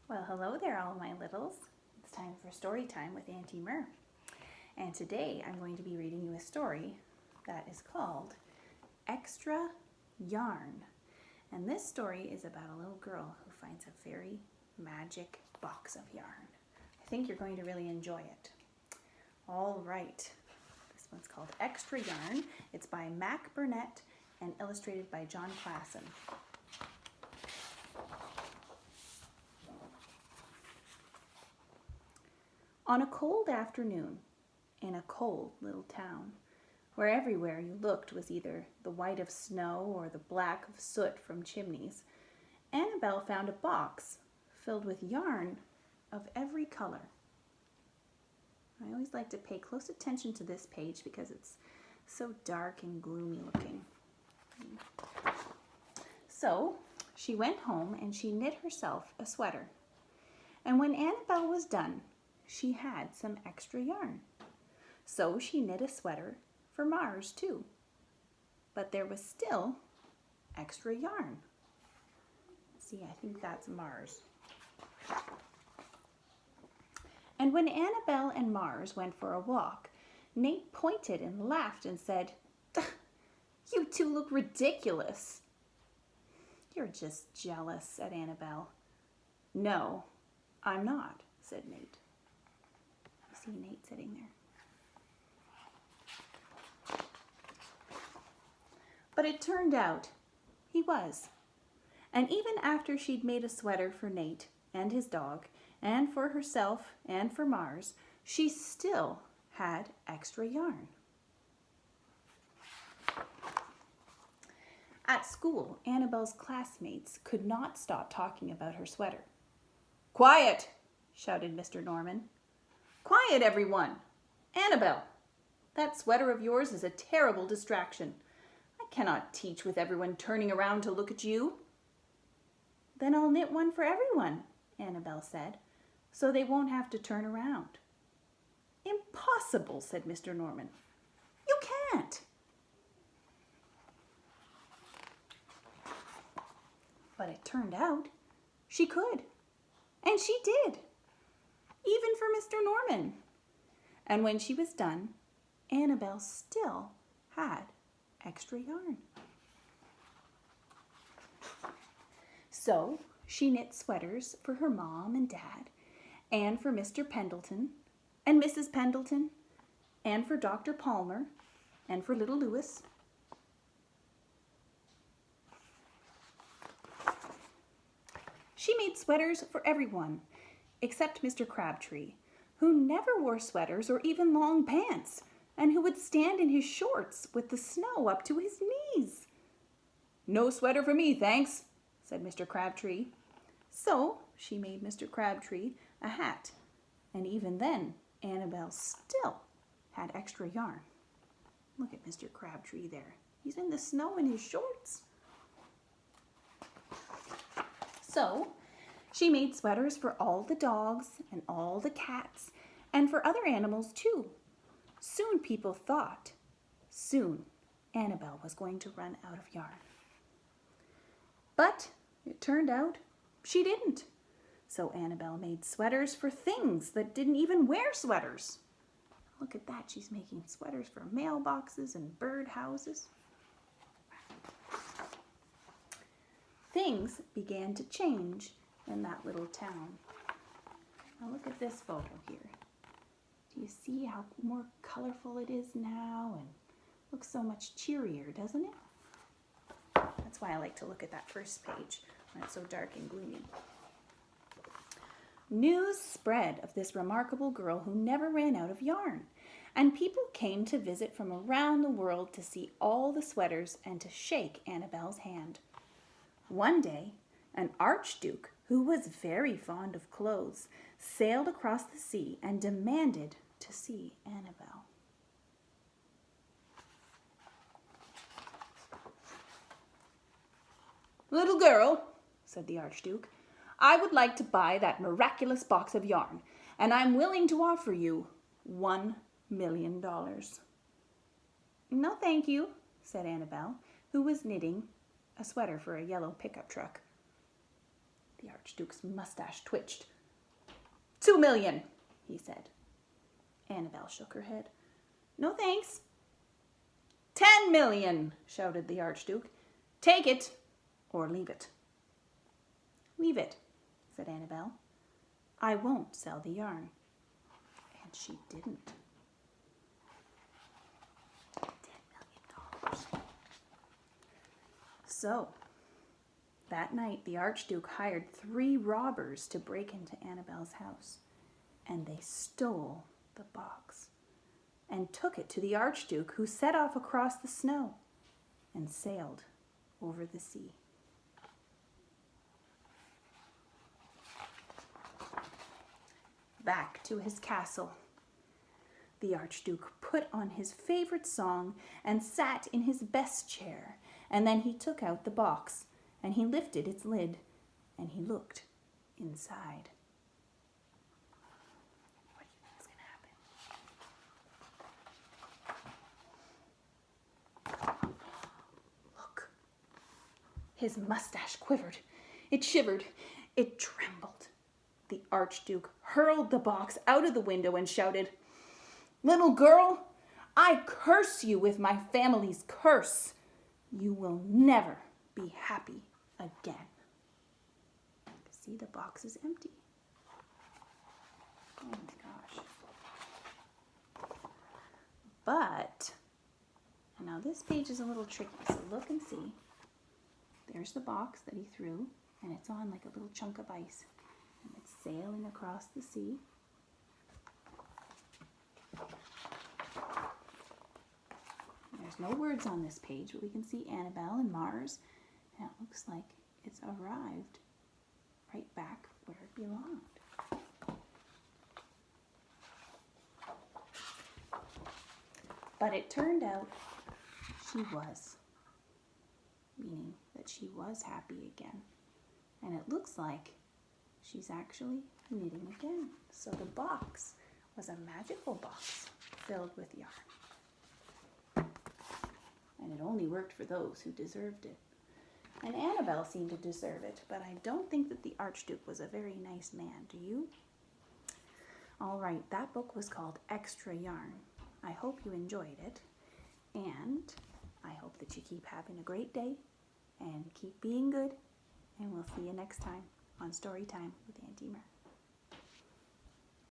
Well, hello there, all my littles. It's time for story time with Auntie Mir. And today I'm going to be reading you a story that is called Extra Yarn. And this story is about a little girl who finds a very magic box of yarn. I think you're going to really enjoy it. All right, this one's called Extra Yarn. It's by Mac Burnett and illustrated by John Klassen. On a cold afternoon, in a cold little town, where everywhere you looked was either the white of snow or the black of soot from chimneys, Annabelle found a box filled with yarn of every color. I always like to pay close attention to this page because it's so dark and gloomy looking. So she went home and she knit herself a sweater. And when Annabelle was done, she had some extra yarn. So she knit a sweater for Mars too. But there was still extra yarn. See, I think that's Mars. And when Annabelle and Mars went for a walk, Nate pointed and laughed and said, "You two look ridiculous." "You're just jealous," said Annabelle. "No, I'm not," said Nate. See Nate sitting there. But it turned out he was. And even after she'd made a sweater for Nate and his dog, and for herself and for Mars, she still had extra yarn. At school, Annabelle's classmates could not stop talking about her sweater. "Quiet!" shouted Mr. Norman. "Quiet, everyone! Annabelle, that sweater of yours is a terrible distraction. I cannot teach with everyone turning around to look at you." "Then I'll knit one for everyone," Annabelle said, "so they won't have to turn around." "Impossible," said Mr. Norman. "You can't." But it turned out she could, and she did. Even for Mr. Norman. And when she was done, Annabelle still had extra yarn. So she knit sweaters for her mom and dad, and for Mr. Pendleton, and Mrs. Pendleton, and for Dr. Palmer, and for little Louis. She made sweaters for everyone, except Mr. Crabtree, who never wore sweaters or even long pants, and who would stand in his shorts with the snow up to his knees. "No sweater for me, thanks," said Mr. Crabtree. So she made Mr. Crabtree a hat, and even then Annabelle still had extra yarn. Look at Mr. Crabtree there. He's in the snow in his shorts. So she made sweaters for all the dogs and all the cats and for other animals too. Soon people thought, Annabelle was going to run out of yarn. But it turned out she didn't. So Annabelle made sweaters for things that didn't even wear sweaters. Look at that, she's making sweaters for mailboxes and bird houses. Things began to change in that little town. Now look at this photo here. Do you see how more colorful it is now and looks so much cheerier, doesn't it? That's why I like to look at that first page when it's so dark and gloomy. News spread of this remarkable girl who never ran out of yarn, and people came to visit from around the world to see all the sweaters and to shake Annabelle's hand. One day, an archduke who was very fond of clothes sailed across the sea and demanded to see Annabelle. "Little girl," said the archduke, "I would like to buy that miraculous box of yarn, and I'm willing to offer you $1 million. "No, thank you," said Annabelle, who was knitting a sweater for a yellow pickup truck. The Archduke's mustache twitched. 2 million, he said. Annabel shook her head. No thanks. 10 million, shouted the Archduke. Take it or leave it. Leave it, said Annabel. I won't sell the yarn. And she didn't. $10 million. So, that night the Archduke hired 3 robbers to break into Annabel's house, and they stole the box and took it to the Archduke, who set off across the snow and sailed over the sea. Back to his castle. The Archduke put on his favorite song and sat in his best chair, and then he took out the box and he lifted its lid and he looked inside. What do you think is going to happen? Look. His mustache quivered. It shivered. It trembled. The Archduke hurled the box out of the window and shouted, Little girl, I curse you with my family's curse. You will never be happy again. See, the box is empty. Oh my gosh. But, and now this page is a little tricky, so look and see. There's the box that he threw, and it's on like a little chunk of ice. And it's sailing across the sea. There's no words on this page, but we can see Annabel and Mars, and it looks like it's arrived right back where it belonged. But it turned out she was, meaning that she was happy again. And it looks like she's actually knitting again. So the box was a magical box filled with yarn. And it only worked for those who deserved it. And Annabel seemed to deserve it, but I don't think that the Archduke was a very nice man. Do you? All right, that book was called Extra Yarn. I hope you enjoyed it, and I hope that you keep having a great day and keep being good, and we'll see you next time on Storytime with Auntie Mir.